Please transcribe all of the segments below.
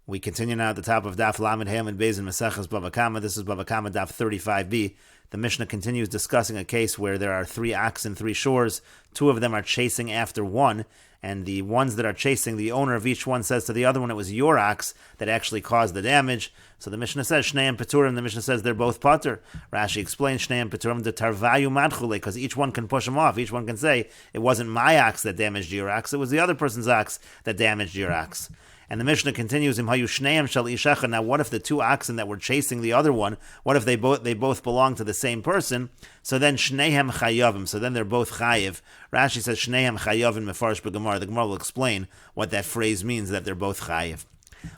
We continue now at the top of Daf Lamed Hey and Beis in Meseches Bava Kamma. This is Bava Kamma Daf 35b. The Mishnah continues discussing a case where there are 3 ox and 3 shores. 2 of them are chasing after one, and the ones that are chasing, the owner of each one says to the other one, it was your ox that actually caused the damage. So the Mishnah says, Shneim Peturim, the Mishnah says they're both patur. Rashi explains, Shneim Peturim, the Tarvayu Madchule, because each one can push them off. Each one can say, it wasn't my ox that damaged your ox, it was the other person's ox that damaged your ox. And the Mishnah continues, Im hayu shneim shel ishecha. Now, what if the 2 oxen that were chasing the other one, what if they both belong to the same person? So then shnehem chayavim. So then they're both chayiv. Rashi says shnehem chayavim mefarish b'Gemara. The Gemara will explain what that phrase means, that they're both chayiv.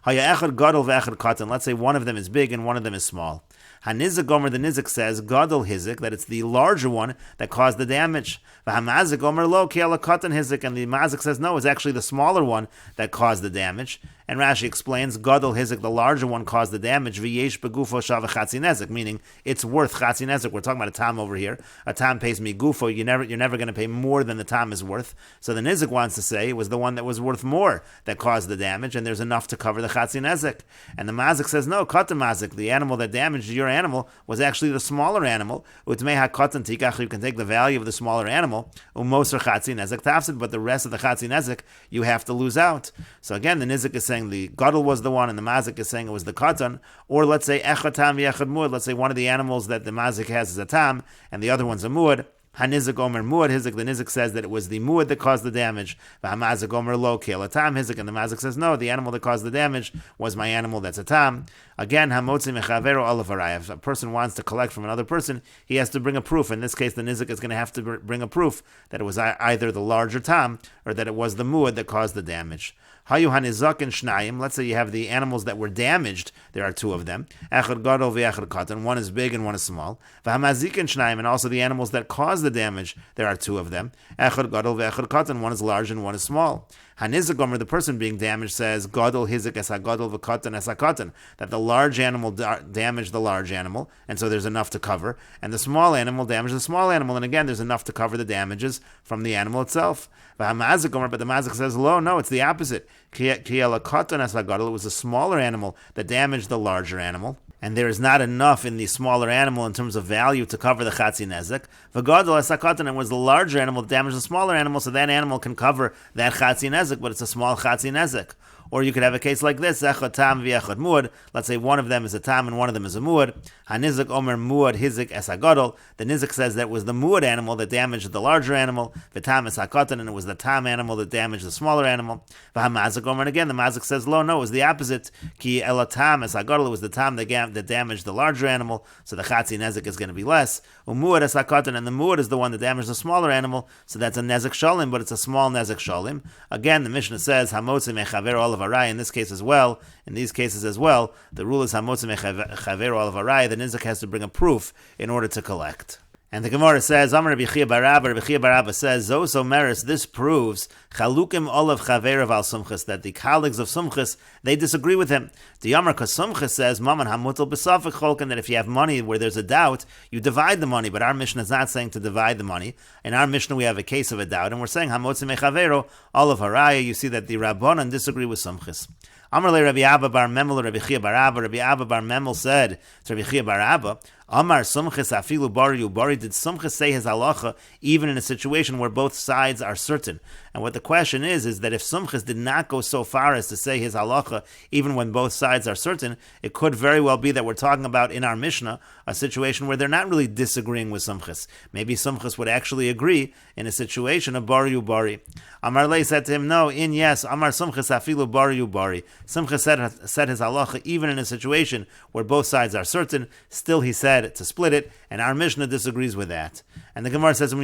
Haya echad gadol ve'echad katan. Let's say one of them is big and one of them is small. Hanizik Omer, the Nizik says, Gadol Hizik, that it's the larger one that caused the damage. V'hamazik Omer lo ki ala katan Hizik, and the Mazik says, no, it's actually the smaller one that caused the damage. And Rashi explains, Gadol Hizik, the larger one caused the damage, v'yesh begufo shava chatzi nezik, meaning it's worth chatzi nezik. We're talking about a tam over here. A tam pays me gufo, you're never going to pay more than the tam is worth. So the Nizik wants to say it was the one that was worth more that caused the damage, and there's enough to cover the chatzi nezik. And the Mazik says, no, katan Mazik, the animal that damaged your animal was actually the smaller animal. Utmei hakatan tikach, you can take the value of the smaller animal, umoser chatzi nezek tafsid, but the rest of the chatzi nezek you have to lose out. So again, the nizik is saying the gadol was the one, and the mazik is saying it was the katan. Or let's say echad tam v'echad muad. Let's say one of the animals that the mazik has is a tam, and the other one's a muad. Hanizik Omer Muad Hizik, the Nizik says that it was the Muad that caused the damage. V'hamazik Omer Lo Keel Tam Hizik, and the Mazik says no, the animal that caused the damage was my animal that's a Tam. Again, Hamotzi Mechavero Olavaraya. If a person wants to collect from another person, he has to bring a proof. In this case, the Nizik is going to have to bring a proof that it was either the larger Tam or that it was the Muad that caused the damage. Hayu hanizak and shnayim. Let's say you have the animals that were damaged. There are 2 of them. Echad gadol ve'echad katan. One is big and one is small. V'hamazik and shnayim, and also the animals that caused the damage. There are 2 of them. Echad gadol ve'echad katan. One is large and one is small. Hanizik Omer, the person being damaged, says gadol hizik es hagadol v'katan es hakatan, that the large animal damaged the large animal, and so there's enough to cover, and the small animal damaged the small animal, and again there's enough to cover the damages from the animal itself. V'hamazik Omer, but the mazik says no, it's the opposite. Ki ela katan es hagadol, it was a smaller animal that damaged the larger animal, and there is not enough in the smaller animal in terms of value to cover the chatzi nezek. V'gadol es hakatan, it was the larger animal that damaged the smaller animal, so that animal can cover that chatzi nezek, but it's a small chatzi nezek. Or you could have a case like this, echad tam v'echad muad. Let's say one of them is a tam and one of them is a muad. Hanizik Omer muad hizik es hagadol. The nizik says that it was the muad animal that damaged the larger animal. V'tam es hakatan, and it was the tam animal that damaged the smaller animal. V'hamazik Omer, and again the mazik says no, it was the opposite. Ki ela tam es hagadol, it was the tam that damaged the larger animal, so the chatzi nezik is going to be less. Umuad es hakatan, and the muad is the one that damaged the smaller animal, so that's a nezik shalim, but it's a small nezik shalim. Again, the Mishnah says hamotzi mechaver olav arai. In this case as well, in these cases as well, the rule is hamotzi mechaver olav arai. The nizik has to bring a proof in order to collect. And the Gemara says, Amar Rabbi Chia bar Abba, Rabbi Chia bar Abba says, Zos Omeris, this proves, Chalukim olav chaver of al sumchas, that the colleagues of sumchas, they disagree with him. The Amar Kasumchas says, Maman hamutal b'safek cholkin, that if you have money where there's a doubt, you divide the money, but our Mishnah is not saying to divide the money. In our Mishnah we have a case of a doubt, and we're saying, Hamotzi mechavero, olav haraya. You see that the Rabbanan disagree with sumchas. Amar le Rabbi Abba bar Memel, Rabbi Chia bar Abba. Rabbi Abba bar Memel said to Rabbi Chia bar Abba, Amar Sumchas afilu bari ubari. Did Sumchas say his halacha even in a situation where both sides are certain? And what the question is that if Sumchas did not go so far as to say his halacha even when both sides are certain, it could very well be that we're talking about in our Mishnah a situation where they're not really disagreeing with Sumchas. Maybe Sumchas would actually agree in a situation of bari ubari. Amar le said to him, no, yes, Amar Sumchas afilu bari ubari. Sumchas said his halacha even in a situation where both sides are certain. Still he said to split it, and our Mishnah disagrees with that. And the Gemara says, but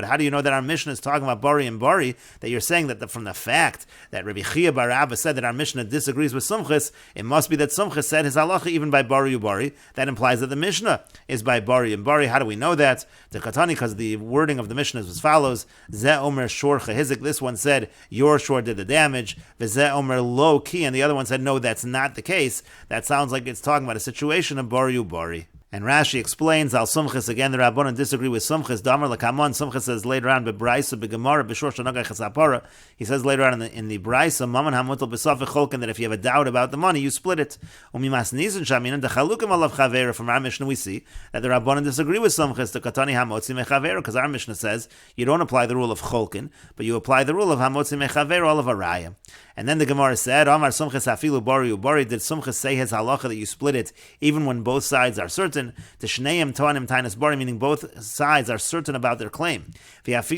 how do you know that our Mishnah is talking about bari and bari, that you're saying that from the fact that Rabbi Chia bar Abba said that our Mishnah disagrees with Sumchas, it must be that Sumchas said his halacha even by bari ubari. That implies that the Mishnah is by bari and bari. How do we know that? The Katani, because the wording of the Mishnah is as follows: Zeh omer shor chehizik. This one said your shor did the damage. V'zeh omer lo ki, and the other one said no, that's not the case. That sounds like it's talking about a situation of bari ubari. And Rashi explains al sumchis again. The Rabbanan disagree with sumchis. Damar lakamon. Sumchis says later on bebraisa begemara b'shor shanagay chasapara. He says later on in the braisa maman hamutal b'safik cholkin that if you have a doubt about the money, you split it. Umimas nizin shaminan dechalukim alav chavera. From our Mishnah we see that the Rabbanan disagree with sumchis. The katani hamotzi mechavera, because our Mishnah says you don't apply the rule of cholkin, but you apply the rule of hamotzi mechavera all of a raya. And then the Gemara said, Amar sumchis afilu bari ubari. Did sumchis say his halacha that you split it even when both sides are certain? The shneim toanim tainas bari, meaning both sides are certain about their claim. Meaning,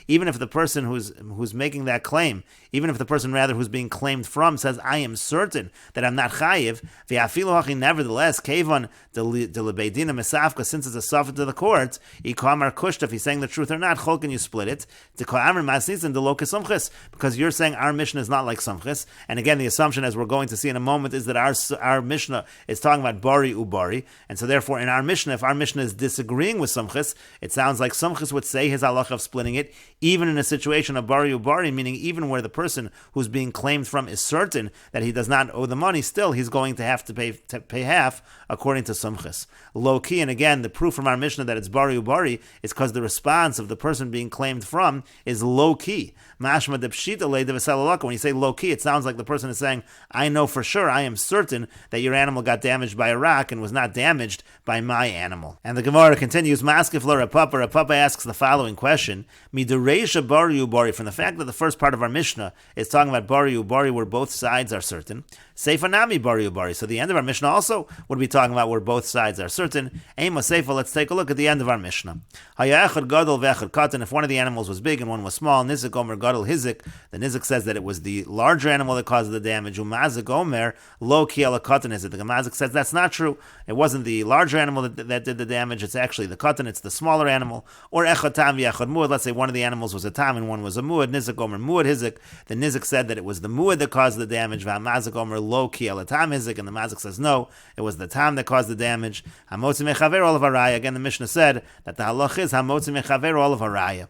even if the person who's making that claim, even if the person rather who's being claimed from says, I am certain that I'm not chayiv, nevertheless, kevan delebedina mesafka, since it's a suffer to the court, ikamar kushta, if he's saying the truth or not, cholkin, you split it. Because you're saying our Mishnah is not like sumchis, and again, the assumption, as we're going to see in a moment, is that our Mishnah is talking about bari ubari, and so therefore in our Mishnah, if our Mishnah is disagreeing with sumchis, it sounds like sumchis would say his halacha of splitting it, even in a situation of bari ubari, meaning even where the person who's being claimed from is certain that he does not owe the money, still he's going to have to pay half according to sumchis. Low key, and again, the proof from our Mishnah that it's bari ubari is because the response of the person being claimed from is low key. Mashma de pshita le de v'salalaka. When you say low key, it sounds like the person is saying, I know for sure, I am certain that your animal got damaged by a rock and was not damaged by my animal. And the Gemara continues, Maskif lo Rapapa. Rapapa asks the following question, Midureisha bari ubari, from the fact that the first part of our Mishnah is talking about bari ubari where both sides are certain, Seifa nami bari ubari. So the end of our Mishnah also would be talking about where both sides are certain. Ema Seifa, let's take a look at the end of our Mishnah. Hayachad gadol ve'echad katan, if one of the animals was big and one was small, nizik omer gadol hizik, the nizik says that it was the larger animal that caused the damage. Umazik omer lo ki ala katan hizik. The Gemazik says that's not true. It wasn't the larger animal that did the damage, it's actually the katan, it's the smaller animal. Or echad tam v'echad muad, let's say one of the animals was a tam and one was a muad, nizik omer muad hizik. The nizik said that it was the muad that caused the damage, v'amazik omer lo ki ala tam hizik, and the mazik says no, it was the tam that caused the damage. Hamotzi mechaver all of haraya. Again, the Mishnah said that the halach is hamotzi mechaver all of haraya.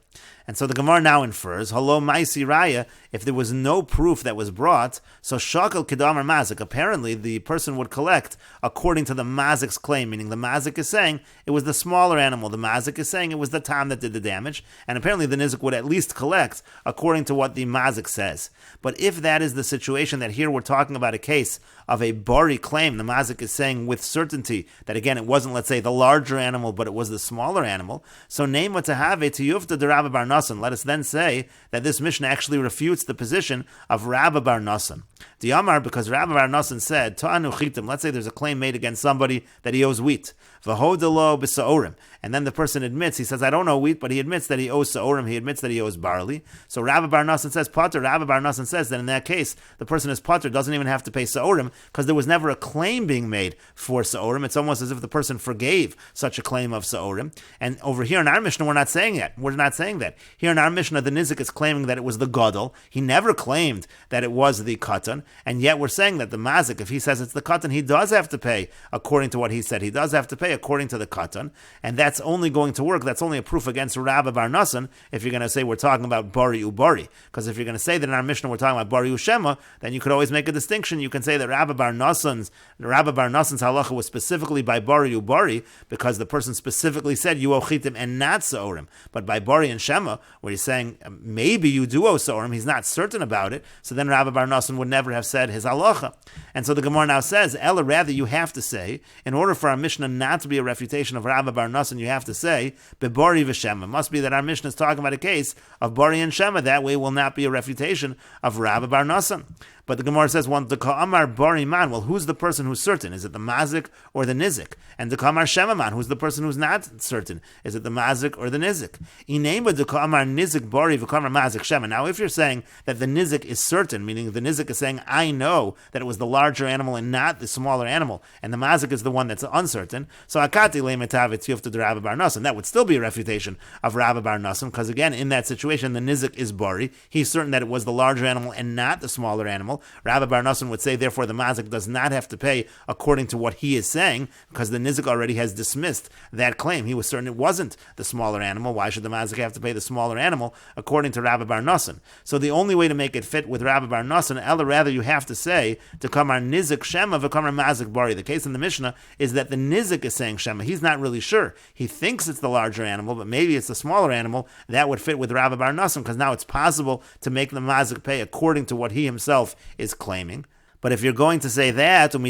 And so the Gemara now infers, Halo Maisi Raya, if there was no proof that was brought, so Shakal Kedamar Mazik, apparently the person would collect according to the Mazik's claim, meaning the Mazik is saying it was the smaller animal, the Mazik is saying it was the tam that did the damage, and apparently the Nizik would at least collect according to what the Mazik says. But if that is the situation, that here we're talking about a case of a bari claim, the Mazik is saying with certainty that again it wasn't, let's say, the larger animal, but it was the smaller animal, so name what to have it to Yufta de Rabba Bar Nasan. Let us then say that this Mishnah actually refutes the position of Rabba Bar Nasan. The Amar, because Rabba Bar Nasan said, Ta'anu chitim, let's say there's a claim made against somebody that he owes wheat. V'hodelo b'sa'orim. And then the person admits, he says, I don't know wheat, but he admits that he owes sa'orim, he admits that he owes barley. So Rabba Bar Nasan says, Pater, Rabba Bar Nasan says that in that case, the person is Pater, doesn't even have to pay sa'orim, because there was never a claim being made for sa'orim. It's almost as if the person forgave such a claim of sa'orim. And over here in our Mishnah, we're not saying that. We're not saying that. Here in our Mishnah, the Nizik is claiming that it was the Gadol. He never claimed that it was the Katan, and yet we're saying that the Mazik, if he says it's the Katan, he does have to pay according to what he said. He does have to pay according to the Katan, and that's only going to work. That's only a proof against Rabba Bar Nasan if you're going to say we're talking about Bari Ubari. Because if you're going to say that in our Mishnah we're talking about Bari Ushema, then you could always make a distinction. You can say that Rabba Bar Nasan's halacha was specifically by Bari Ubari, because the person specifically said you owe chitim and not sa'orim. But by Bari and Shema, where he's saying maybe you do owe sa'orim, he's not certain about it, so then Rabba Bar Nasan would never have said his halacha. And so the Gemara now says, Ella, rather you have to say, in order for our Mishnah not to be a refutation of Rabba Bar Nasan, you have to say, Bebari v'Shema. It must be that our Mishnah is talking about a case of Bari and Shema. That way will not be a refutation of Rabba Bar Nasan. But the Gemara says, "One the Ka'amar Bari Man." Well, who's the person who's certain? Is it the Mazik or the Nizik? And the Ka'amar Shema Man, who's the person who's not certain? Is it the Mazik or the Nizik? Inema the Ka'amar Nizik Bari v'Ka'amar Mazik Shema. Now, if you're saying that the Nizik is certain, meaning the Nizik is saying, "I know that it was the larger animal and not the smaller animal," and the Mazik is the one that's uncertain, so Akati le'metavet yufta de Rabba Bar Nasan. That would still be a refutation of Rabba Bar Nasan, because again, in that situation, the Nizik is Bari. He's certain that it was the larger animal and not the smaller animal. animal. Rabba Bar Nosson would say, therefore, the mazik does not have to pay according to what he is saying, because the nizik already has dismissed that claim. He was certain it wasn't the smaller animal. Why should the mazik have to pay the smaller animal, according to Rabba Bar Nosson? So the only way to make it fit with Rabba Bar Nosson, Ella, rather you have to say, to come our nizik shema v'kam our mazik bari. The case in the Mishnah is that the nizik is saying shema. He's not really sure. He thinks it's the larger animal, but maybe it's the smaller animal. That would fit with Rabba Bar Nosson, because now it's possible to make the mazik pay according to what he himself is claiming. But if you're going to say that, if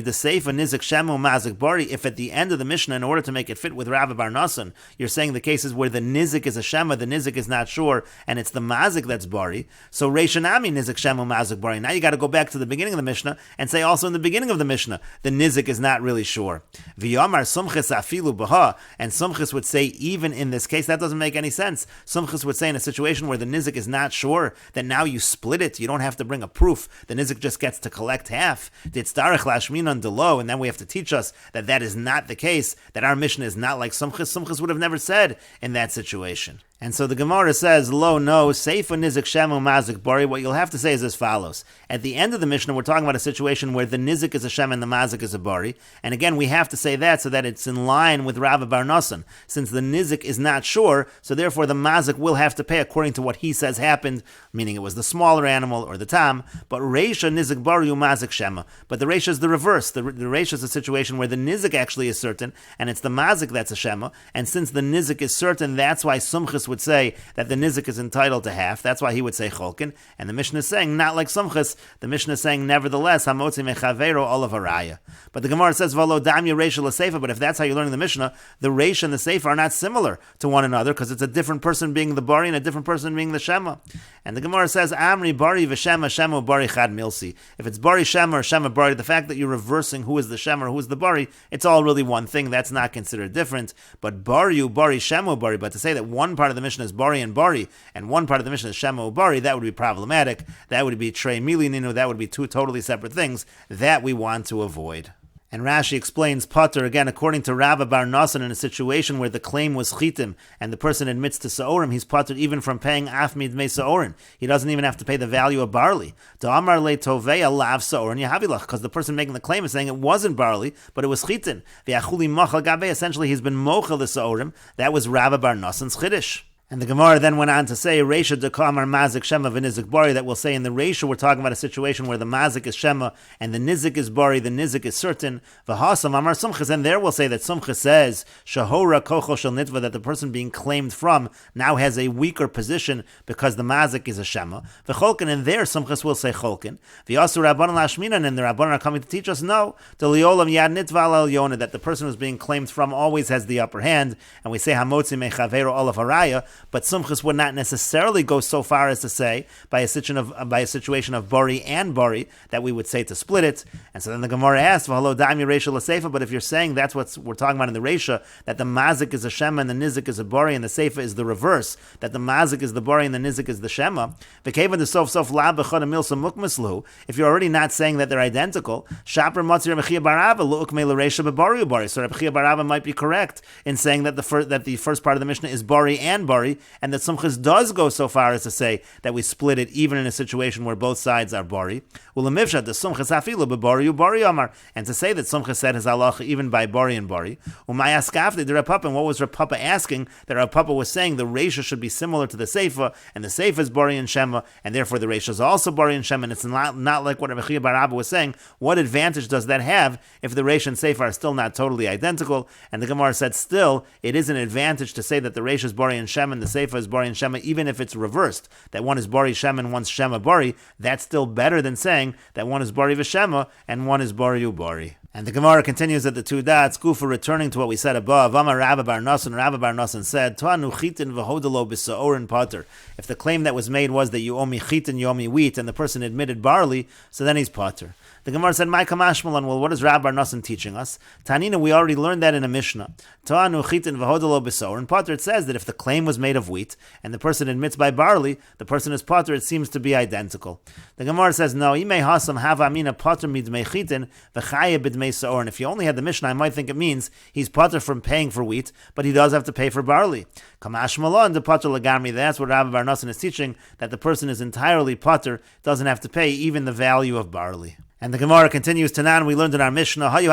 at the end of the Mishnah, in order to make it fit with Rabba Bar Nosson, you're saying the cases where the nizik is a shema, the nizik is not sure, and it's the mazik that's bari, so Reishanami nizik shema mazik bari. Now you got to go back to the beginning of the Mishnah and say also in the beginning of the Mishnah, the nizik is not really sure. V'yamar sumchis afilu baha, and sumchis would say even in this case, that doesn't make any sense. Sumchis would say in a situation where the nizik is not sure, that now you split it, you don't have to bring a proof, the nizik just gets to collect half. Ditzdarech lashminan delo, and then we have to teach us that that is not the case, that our Mishnah is not like Sumchis. Sumchis would have never said in that situation. And so the Gemara says, lo, no, seifa nizik shemu mazik bari. What you'll have to say is as follows. At the end of the Mishnah, we're talking about a situation where the nizik is a shem and the mazik is a bari. And again, we have to say that so that it's in line with Rabba Bar Nosson. Since the nizik is not sure, so therefore the mazik will have to pay according to what he says happened, meaning it was the smaller animal or the tam. But reisha nizik bari mazik shema. But the reisha is the reverse. The reisha is a situation where the nizik actually is certain, and it's the mazik that's a shema. And since the nizik is certain, that's why Sumchis would say that the nizik is entitled to half. That's why he would say cholkin. And the Mishnah is saying, not like Sumchis, the Mishnah is saying, nevertheless, hamotzi mechavero olav haraya. But the Gemara says, v'lo damya reisha l'seifa, but if that's how you're learning the Mishnah, the reisha and the seifa are not similar to one another, because it's a different person being the bari and a different person being the shema. And the Gemara says, amri bari v'shema shema bari chad milsi. If it's bari shema or shema bari, the fact that you're reversing who is the shema or who is the bari, it's all really one thing. That's not considered different. But bari shema bari, but to say that one part of the Mishnah is bari, and one part of the Mishnah is shema bari, that would be problematic. That would be trei milininu. That would be two totally separate things that we want to avoid. And Rashi explains Potter, again, according to Rabba Bar Nosson, in a situation where the claim was chitim and the person admits to Sa'orim, he's Potter even from paying Afmid Me Sa'orin. He doesn't even have to pay the value of barley. Amar Le Toveya Lav Sa'orin Yahavilach, because the person making the claim is saying it wasn't barley, but it was chitin. V'achuli Mochel Gabe, essentially he's been Mochel the Sa'orim. That was Rabba Bar Nosson's Chiddush. And the Gemara then went on to say, Reisha dekamar mazik shema v'nizik bari, that will say in the Reisha we're talking about a situation where the mazik is shema and the nizik is bari, the nizik is certain. V'hasam amar sumchis, and there we'll say that sumchis says, shahora kocho shel nitva, that the person being claimed from now has a weaker position because the mazik is a shema. V'cholkin, and there sumchis will say cholkin. V'yasu rabbanan lashminan, and the rabbanan are coming to teach us, no, deliolam yad nitva al yona, that the person who's being claimed from always has the upper hand, and we say hamotzi mechavero olav haraya. But Sumchis would not necessarily go so far as to say by a situation of bari and bari that we would say to split it. And so then the Gemara asks, "V'halo da'ami reisha l'seifa." But if you're saying that's what we're talking about in the reisha, that the mazik is a shema and the nizik is a bari, and the seifa is the reverse, that the mazik is the bari and the nizik is the shema. V'kevan the sof la b'chad milsa mukmaslu. If you're already not saying that they're identical, shaper matzir Rabbi Chia bar Abba lu'ukmei l'reisha b'bari ubari. So Rabbi Chia bar Abba might be correct in saying that the first part of the Mishnah is bari and bari, and that Sumchis does go so far as to say that we split it even in a situation where both sides are bari. Ulamivshat the Sumchis hafilu b'bari ubari amar, and to say that Sumchis said his halacha even by bari and bari. Umayaskafti the Rav Papa, and what was Rav Papa asking? That Rav Papa was saying the reisha should be similar to the seifa, and the seifa is bari and shema, and therefore the reisha is also bari and shema, and it's not like what Rabbi Chia bar Abba was saying. What advantage does that have if the reisha and seifa are still not totally identical? And the Gemara said still it is an advantage to say that the reisha is bari and shema and the seifa is bari and shema, even if it's reversed, that one is bari shema and one's shema bari. That's still better than saying that one is bari v'shema and one is bari ubari. And the Gemara continues at the two dots, Kufa, returning to what we said above. Amar Rabba Bar Nosson, Rabba Bar Nosson said, To'anu chitin v'hodelo b'sa'orin pater. If the claim that was made was that you owe me chitin, you owe me wheat, and the person admitted barley, so then he's pater. The Gemara said, "My kamashmalan." Well, what is Rabbi Bar Nosson teaching us? Tanina, we already learned that in a Mishnah. To'anu chitin v'hodelo b'sor. In Potter, it says that if the claim was made of wheat and the person admits by barley, the person is Potter. It seems to be identical. The Gemara says, "No, imei hasam hava amina Potter midmei chitin v'chaya b'dmei sor." And if you only had the Mishnah, I might think it means he's Potter from paying for wheat, but he does have to pay for barley. Kamashmalan the Potter lagarmi. That's what Rabbi Bar Nosson is teaching, that the person is entirely Potter, doesn't have to pay even the value of barley. And the Gemara continues, Tanan, we learned in our Mishnah, if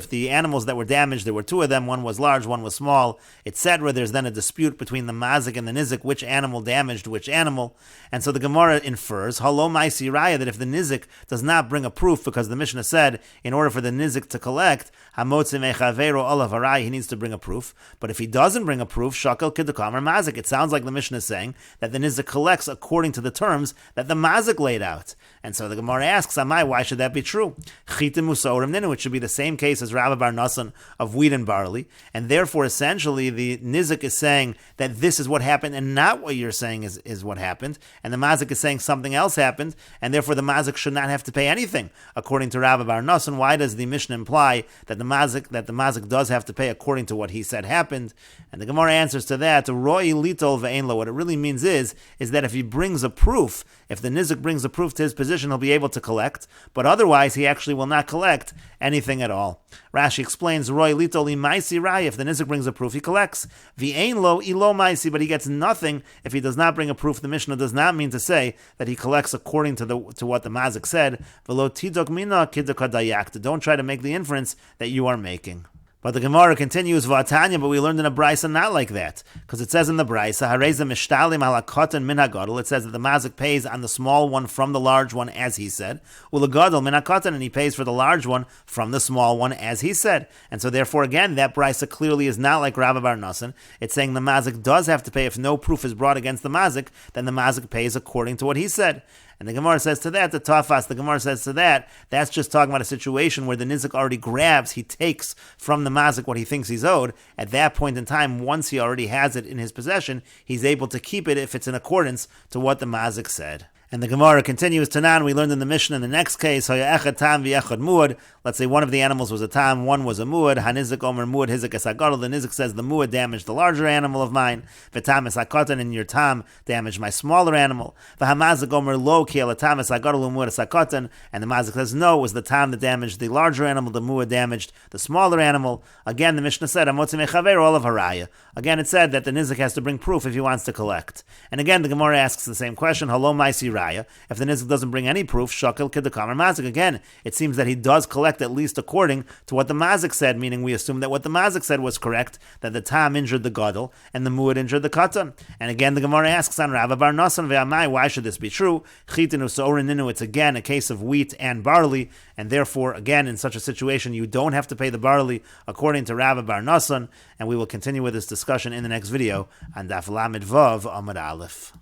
the animals that were damaged, there were two of them, one was large, one was small, etc. There's then a dispute between the mazik and the nizik, which animal damaged which animal. And so the Gemara infers, that if the nizik does not bring a proof, because the Mishnah said, in order for the nizik to collect, he needs to bring a proof. But if he doesn't bring a proof, shakal kidukamar mazik. It sounds like the Mishnah is saying that the nizik collects according to the terms that the mazik laid out. And so the Gemara asks, Amai, why should that be true? It should be the same case as Rabbi Bar Nosson of wheat and barley, and therefore essentially the nizik is saying that this is what happened and not what you're saying is what happened, and the mazik is saying something else happened, and therefore the mazik should not have to pay anything according to Rabbi Bar Nosson. Why does the Mishnah imply that the mazik does have to pay according to what he said happened? And the Gemara answers to that, Roi litol ve'en lo. What it really means is that if he brings a proof, if the nizik brings a proof to his position, he'll be able to collect, but otherwise he actually will not collect anything at all. Rashi explains, Roy lito li maisi rai, if the nizik brings a proof, he collects. V'ein lo ilo maisi, but he gets nothing if he does not bring a proof. The Mishnah does not mean to say that he collects according to what the mazik said. V'lo tidok mina kidok hadayak. Don't try to make the inference that you are making. But the Gemara continues, V'atanya, but we learned in a Brisa not like that. Because it says in the Brisa, Hareza mishtalim ala kotan min hagadol. It says that the mazik pays on the small one from the large one, as he said. Ulagadol min hakotan, and he pays for the large one from the small one, as he said. And so therefore, again, that Brisa clearly is not like Rabbi Bar Nosson. It's saying the mazik does have to pay. If no proof is brought against the mazik, then the mazik pays according to what he said. And the Gemara says to that, the Tafas, the Gemara says to that, that's just talking about a situation where the nizik already grabs, he takes from the mazik what he thinks he's owed. At that point in time, once he already has it in his possession, he's able to keep it if it's in accordance to what the mazik said. And the Gemara continues, Tanan, we learned in the Mishnah in the next case, let's say one of the animals was a tam, one was a muad, hanizik omer muad, hizik esagadol, the nizik says the muad damaged the larger animal of mine, v'tam esakotan, and your tam damaged my smaller animal, v'hamazik omer lo ki el tam esagadol muad esakotan, and the mazik says no, it was the tam that damaged the larger animal, the muad damaged the smaller animal. Again, the Mishnah said, amotzi mechaver all of haraya. Again, it said that the nizik has to bring proof if he wants to collect. And again, the Gemara asks the same question, halo maisi raya. If the nizik doesn't bring any proof, shakil kidukamar mazik. Again, it seems that he does collect at least according to what the mazik said, meaning we assume that what the mazik said was correct, that the tam injured the gadol and the muad injured the katan. And again, the Gemara asks on Rabba Bar Nosson ve'amai, why should this be true? Chitinu so'orininu, it's again a case of wheat and barley, and therefore, again, in such a situation, you don't have to pay the barley according to Rabba Bar Nosson. And we will continue with this discussion in the next video on Daf Lamed Vav Amud Aleph.